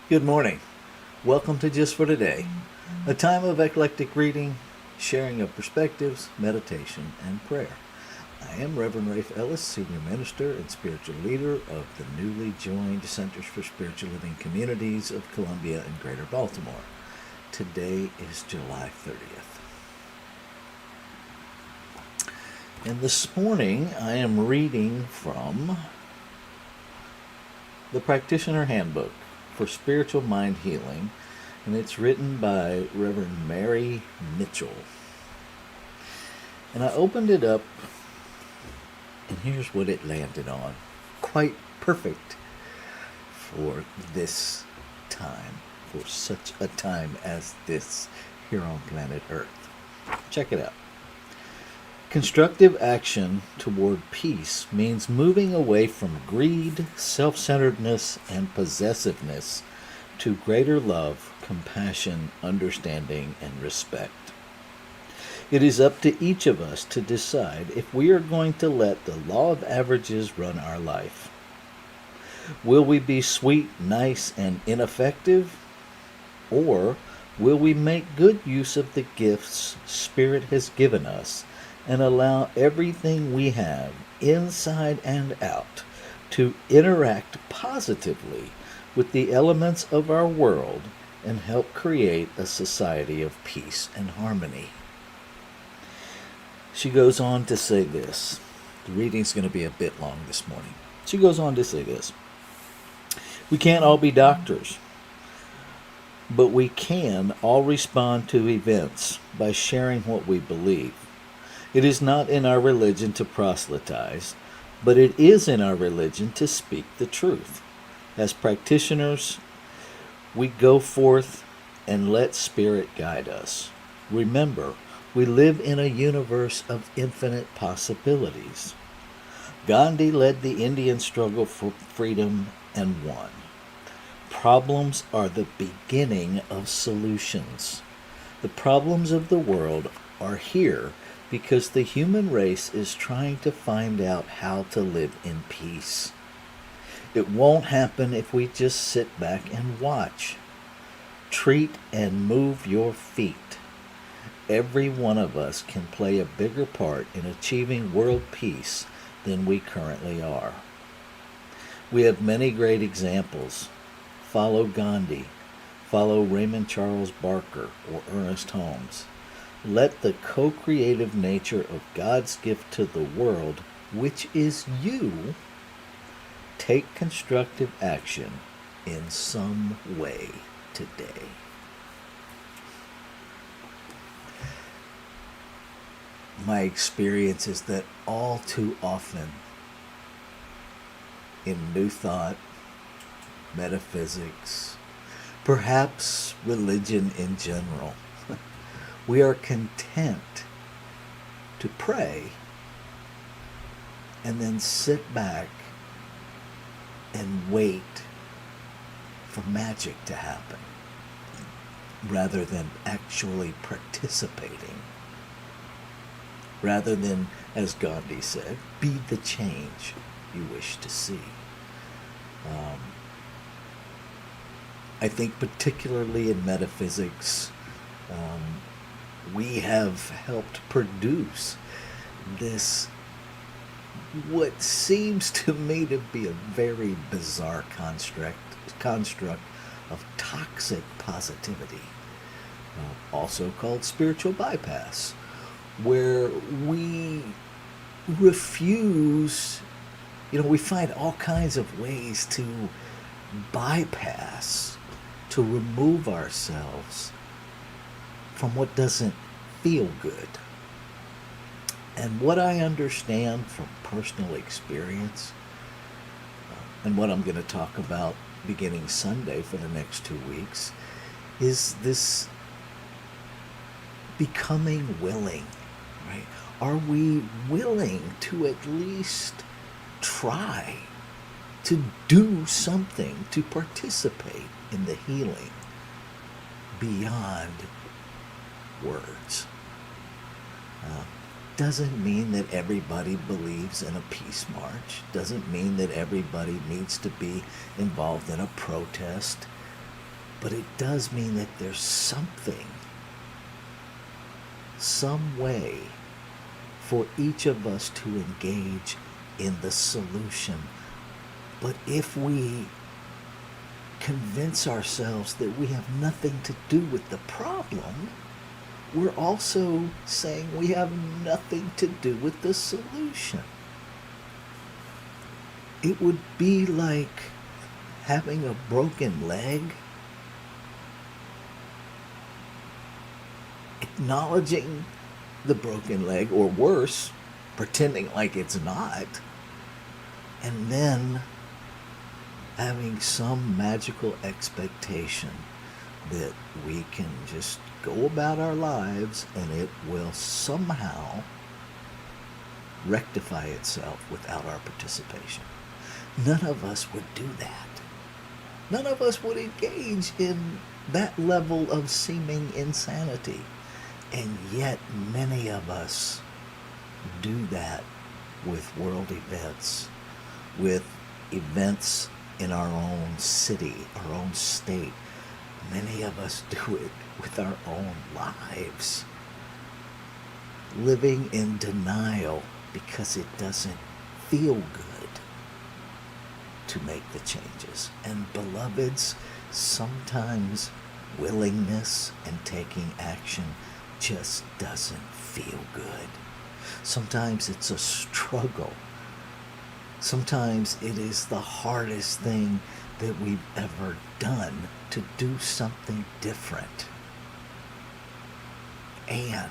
Good morning. Welcome to Just for Today, a time of eclectic reading, sharing of perspectives, meditation, and prayer. I am Reverend Rafe Ellis, Senior Minister and Spiritual Leader of the newly joined Centers for Spiritual Living Communities of Columbia and Greater Baltimore. Today is July 30th. And this morning I am reading from the Practitioner Handbook for Spiritual Mind Healing, and it's written by Reverend Mary Mitchell. And I opened it up, and here's what it landed on. Quite perfect for this time, for such a time as this here on planet Earth. Check it out. Constructive action toward peace means moving away from greed, self-centeredness, and possessiveness to greater love, compassion, understanding, and respect. It is up to each of us to decide if we are going to let the law of averages run our life. Will we be sweet, nice, and ineffective? Or will we make good use of the gifts Spirit has given us and allow everything we have, inside and out, to interact positively with the elements of our world and help create a society of peace and harmony? She goes on to say this. The reading's going to be a bit long this morning. She goes on to say this. We can't all be doctors, but we can all respond to events by sharing what we believe. It is not in our religion to proselytize, but it is in our religion to speak the truth. As practitioners, we go forth and let Spirit guide us. Remember, we live in a universe of infinite possibilities. Gandhi led the Indian struggle for freedom and won. Problems are the beginning of solutions. The problems of the world are here because the human race is trying to find out how to live in peace. It won't happen if we just sit back and watch. Treat and move your feet. Every one of us can play a bigger part in achieving world peace than we currently are. We have many great examples. Follow Gandhi. Follow Raymond Charles Barker or Ernest Holmes. Let the co-creative nature of God's gift to the world, which is you, take constructive action in some way today. My experience is that all too often in New Thought, metaphysics, perhaps religion in general, we are content to pray and then sit back and wait for magic to happen rather than actually participating. Rather than, as Gandhi said, be the change you wish to see. I think particularly in metaphysics, we have helped produce this, what seems to me to be a very bizarre construct of toxic positivity, also called spiritual bypass, where we refuse, we find all kinds of ways to bypass, to remove ourselves from what doesn't feel good. And what I understand from personal experience, and what I'm going to talk about beginning Sunday for the next 2 weeks, is this becoming willing, right? Are we willing to at least try to do something to participate in the healing beyond words? Doesn't mean that everybody believes in a peace march. Doesn't mean that everybody needs to be involved in a protest. But it does mean that there's something, some way for each of us to engage in the solution. But if we convince ourselves that we have nothing to do with the problem, we're also saying we have nothing to do with the solution. It would be like having a broken leg, acknowledging the broken leg, or worse, pretending like it's not, and then having some magical expectation that we can just go about our lives and it will somehow rectify itself without our participation. None of us would do that. None of us would engage in that level of seeming insanity. And yet many of us do that with world events, with events in our own city, our own state. Many of us do it with our own lives, living in denial because it doesn't feel good to make the changes. And beloveds, sometimes willingness and taking action just doesn't feel good. Sometimes it's a struggle. Sometimes it is the hardest thing that we've ever done to do something different. And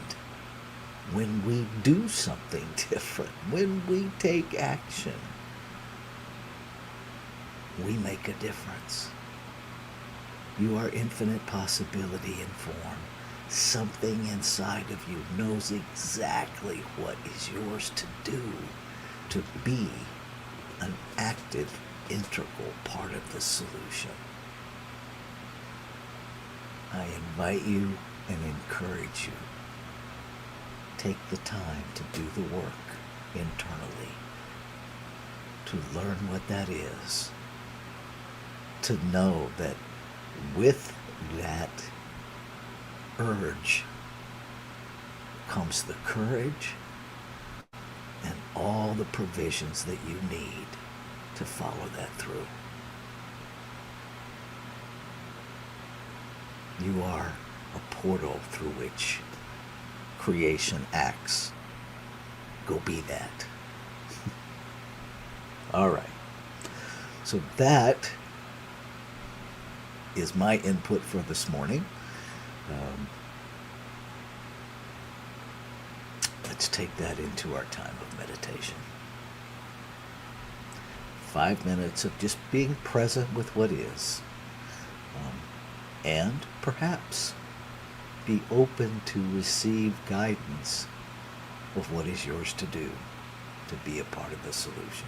when we do something different, when we take action, we make a difference. You are infinite possibility in form. Something inside of you knows exactly what is yours to do to be an active, integral part of the solution. I invite you and encourage you. Take the time to do the work internally, to learn what that is, to know that with that urge comes the courage and all the provisions that you need to follow that through. You are a portal through which creation acts. Go be that. All right. So that is my input for this morning. Let's take that into our time of meditation. 5 minutes of just being present with what is. And perhaps be open to receive guidance of what is yours to do to be a part of the solution.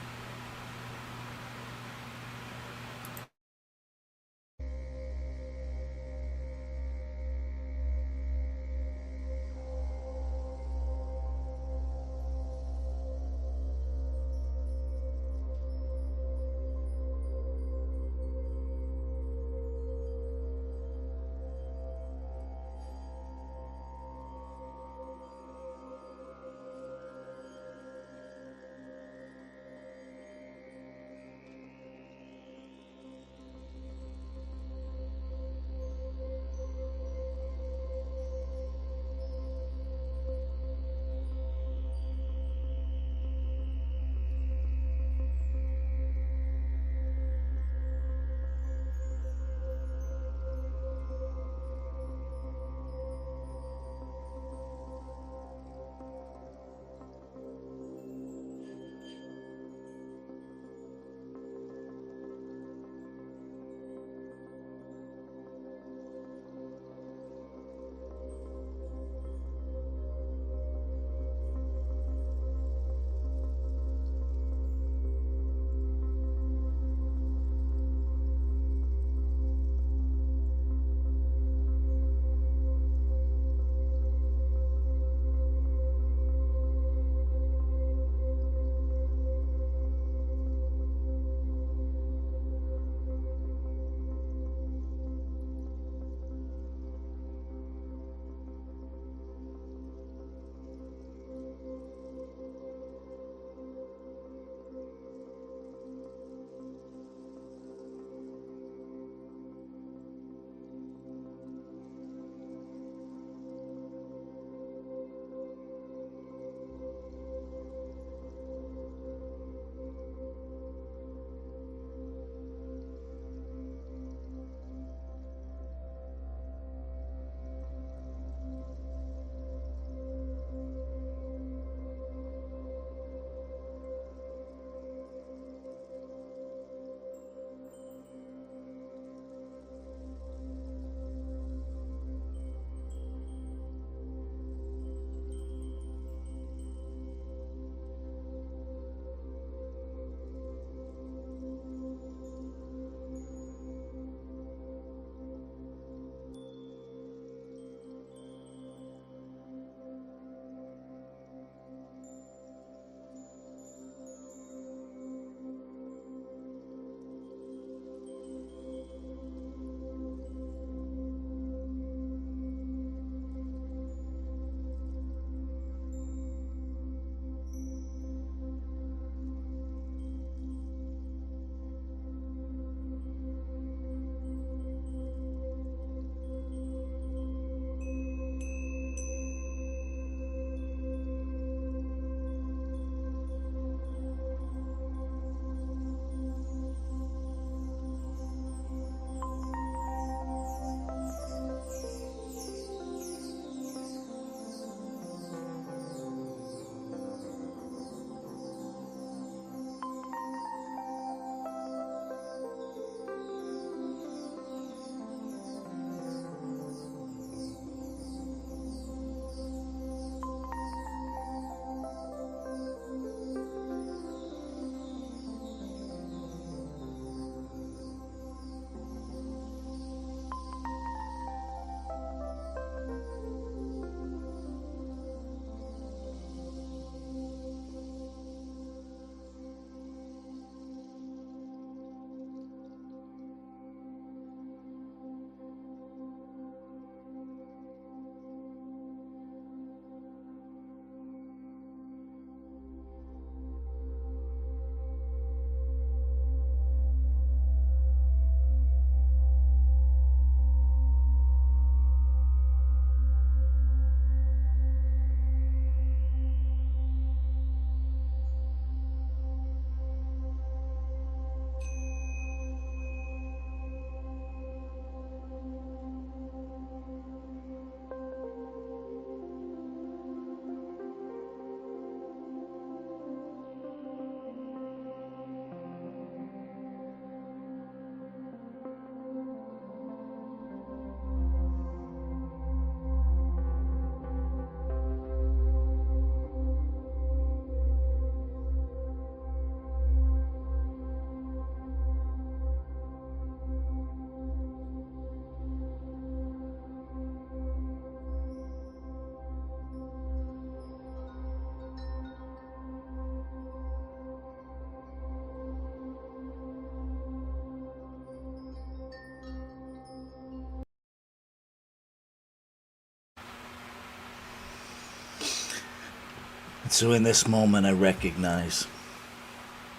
So in this moment, I recognize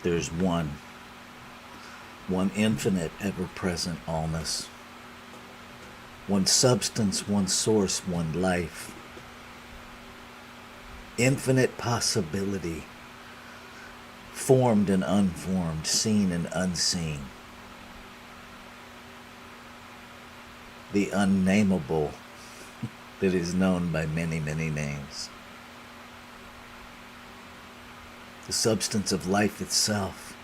there's one infinite, ever-present allness, one substance, one source, one life, infinite possibility, formed and unformed, seen and unseen, the unnameable that is known by many, many names, the substance of life itself,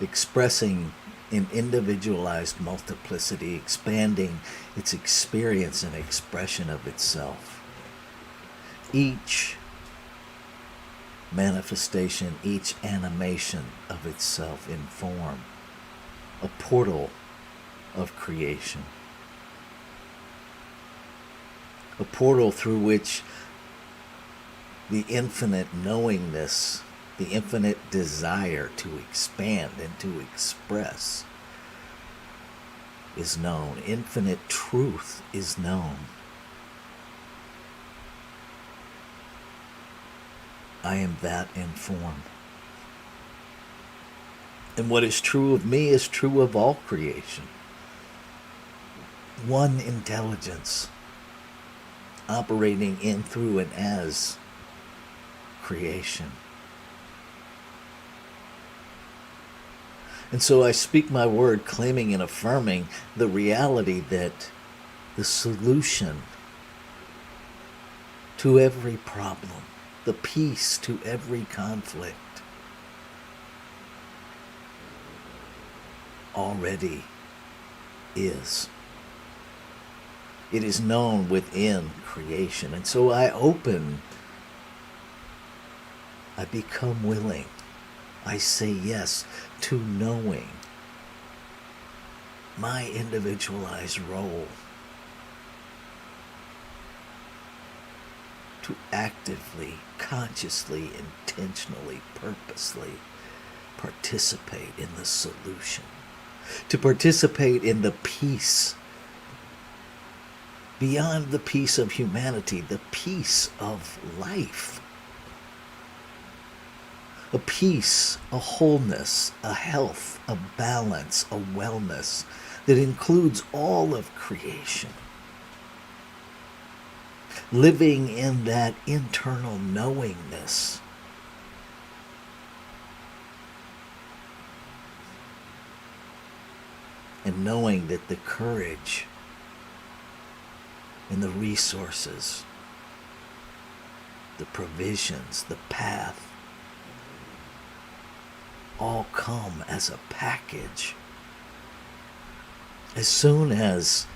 expressing in individualized multiplicity, expanding its experience and expression of itself. Each manifestation, each animation of itself in form, a portal of creation, a portal through which the infinite knowingness, the infinite desire to expand and to express is known. Infinite truth is known. I am that in form. And what is true of me is true of all creation. One intelligence operating in, through, and as creation. And so I speak my word, claiming and affirming the reality that the solution to every problem, the peace to every conflict, already is. It is known within creation. And so I become willing. I say yes to knowing my individualized role, to actively, consciously, intentionally, purposely participate in the solution, to participate in the peace beyond the peace of humanity, the peace of life. A peace, a wholeness, a health, a balance, a wellness that includes all of creation. Living in that internal knowingness. And knowing that the courage and the resources, the provisions, the path, all come as a package. As soon as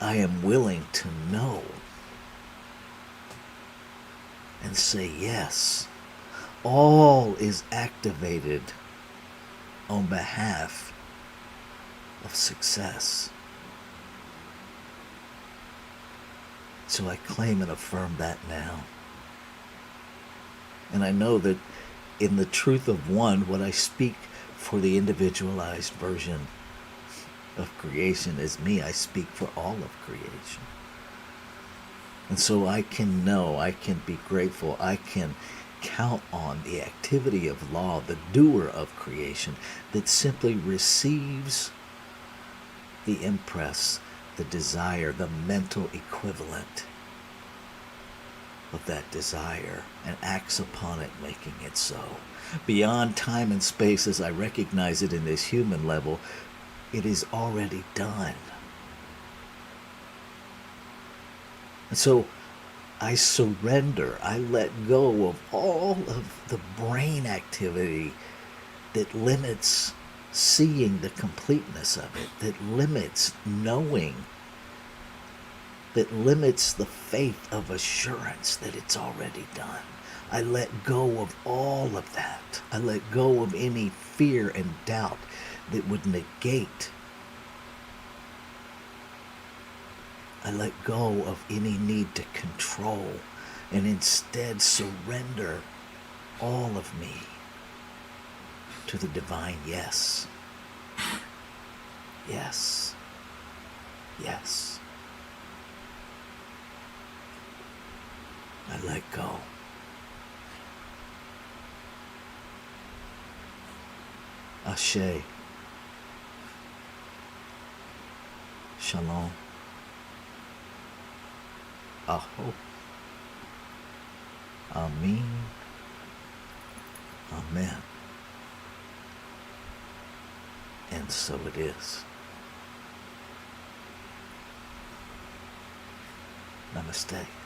I am willing to know and say yes, all is activated on behalf of success. So I claim and affirm that now. And I know that in the truth of one, what I speak for the individualized version of creation is me. I speak for all of creation. And so I can know, I can be grateful, I can count on the activity of law, the doer of creation, that simply receives the impress, the desire, the mental equivalent of that desire, and acts upon it, making it so. Beyond time and space, as I recognize it in this human level, it is already done. And so I surrender, I let go of all of the brain activity that limits seeing the completeness of it, that limits knowing, that limits the faith of assurance that it's already done. I let go of all of that. I let go of any fear and doubt that would negate. I let go of any need to control and instead surrender all of me to the divine yes. Yes. Yes. I let go. Ashe. Shalom. Aho. Amen. Amen. And so it is. Namaste.